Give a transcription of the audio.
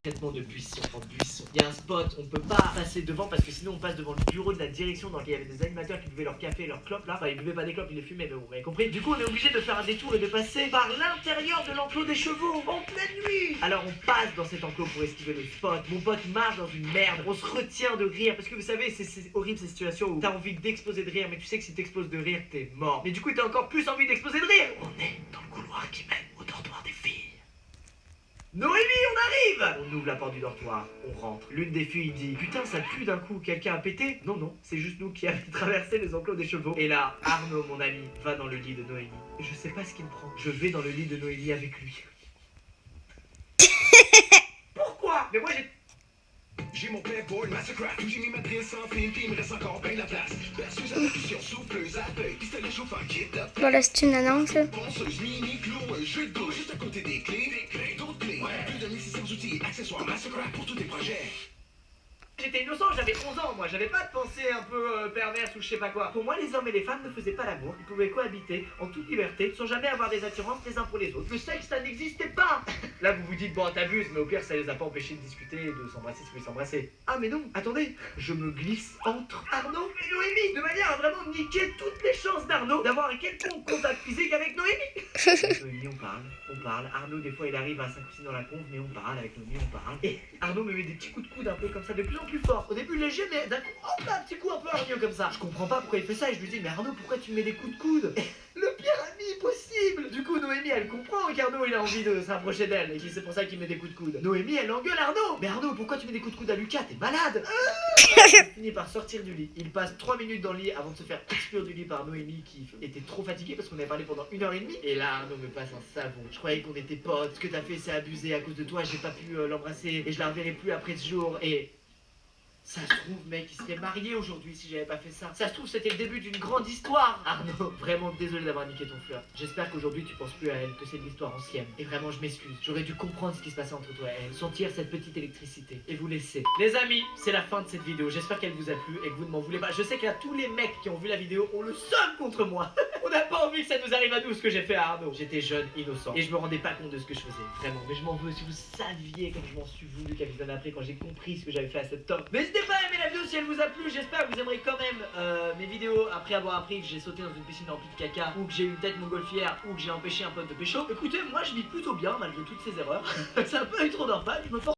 traitement de buisson en buisson. Il y a un spot, on peut pas passer devant parce que sinon on passe devant le bureau de la direction dans lequel il y avait des animateurs qui buvaient leur café et leur clope là. Enfin, ils buvaient pas des clopes, ils les fumaient, mais vous m'avez compris. Du coup, on est obligé de faire un détour et de passer par l'intérieur de l'enclos des chevaux en pleine nuit. Alors on passe dans cet enclos pour esquiver le spot. Mon pote marche dans une merde. On se retient de rire parce que vous savez, c'est horrible ces situations où t'as envie d'exploser de rire, mais tu sais que si t'exploses de rire, t'es mort. Mais du coup, t'as encore plus envie d'exploser de rire. On est dans le couloir qui mène au dortoir des filles. Noémie, on arrive! On ouvre la porte du dortoir, on rentre. L'une des filles dit: putain, ça pue d'un coup, quelqu'un a pété? Non, non, c'est juste nous qui avons traversé les enclos des chevaux. Et là, Arnaud, mon ami, va dans le lit de Noémie. Et je sais pas ce qu'il me prend. Je vais dans le lit de Noémie avec lui. Pourquoi? Mais moi j'ai mon playboy massacre. J'ai mis ma drille sans film, puis il me reste encore bien de la place. Berceuse à percussion, souffleuse à feuille, pistolet chauffant, kit up. Voilà, c'est une annonce. Ponceuse, mini, clou, un jeu de dos, juste à côté des clés, d'autres clés. Plus de 1600 outils, accessoires, massacre pour tous tes projets. J'étais innocent, j'avais 11 ans moi, j'avais pas de pensée un peu perverse ou je sais pas quoi. Pour moi, les hommes et les femmes ne faisaient pas l'amour, ils pouvaient cohabiter en toute liberté, sans jamais avoir des attirances les uns pour les autres. Le sexe, ça n'existait pas. Là, vous vous dites, bon, t'abuses, mais au pire, ça les a pas empêchés de discuter, de s'embrasser si vous voulez s'embrasser. Ah, mais non, attendez, je me glisse entre Arnaud et Noémie, de manière à vraiment niquer toutes les chances d'Arnaud d'avoir un quelconque contact physique avec Noémie. Avec Noémie, on parle. Arnaud, des fois, il arrive à s'incruster dans la conve, mais on parle. Avec Noémie, on parle. Et Arnaud me met des petits coups de coude un peu comme ça, de plus en plus fort. Au début léger, mais d'un coup, hop là, un petit coup un peu hargneux comme ça. Je comprends pas pourquoi il fait ça et je lui dis, mais Arnaud, pourquoi tu me mets des coups de coude? Le pire ami possible. Du coup, Noémie, elle comprend qu'Arnaud, il a envie de s'approcher d'elle et que c'est pour ça qu'il met des coups de coude. Noémie, elle engueule Arnaud. Mais Arnaud, pourquoi tu mets des coups de coude à Lucas? T'es malade. Il finit par sortir du lit. Il passe 3 minutes dans le lit avant de se faire exclure du lit par Noémie qui était trop fatiguée parce qu'on avait parlé pendant 1h30. Et là, Arnaud me passe un savon. Je croyais qu'on était potes. Ce que t'as fait, c'est abusé. À cause de toi, j'ai pas pu l'embrasser et je la reverrai plus après ce jour. Et ça se trouve, mec, il serait marié aujourd'hui si j'avais pas fait ça. Ça se trouve, c'était le début d'une grande histoire. Arnaud, vraiment désolé d'avoir niqué ton flirt. J'espère qu'aujourd'hui tu penses plus à elle, que c'est une histoire ancienne. Et vraiment, je m'excuse. J'aurais dû comprendre ce qui se passait entre toi et elle, sentir cette petite électricité et vous laisser. Les amis, c'est la fin de cette vidéo. J'espère qu'elle vous a plu et que vous ne m'en voulez pas. Je sais que là, tous les mecs qui ont vu la vidéo ont le seum contre moi. On n'a pas envie que ça nous arrive à nous ce que j'ai fait à Arnaud. J'étais jeune, innocent et je me rendais pas compte de ce que je faisais. Vraiment, mais je m'en veux. Si vous saviez comme je m'en suis voulu quelques années après quand j'ai compris ce que j'avais fait à cet homme. N'hésitez pas à aimer la vidéo si elle vous a plu. J'espère que vous aimerez quand même mes vidéos après avoir appris que j'ai sauté dans une piscine remplie de caca ou que j'ai eu une tête montgolfière ou que j'ai empêché un pote de pécho. Écoutez, moi je vis plutôt bien malgré toutes ces erreurs. C'est un peu trop normal. Je me force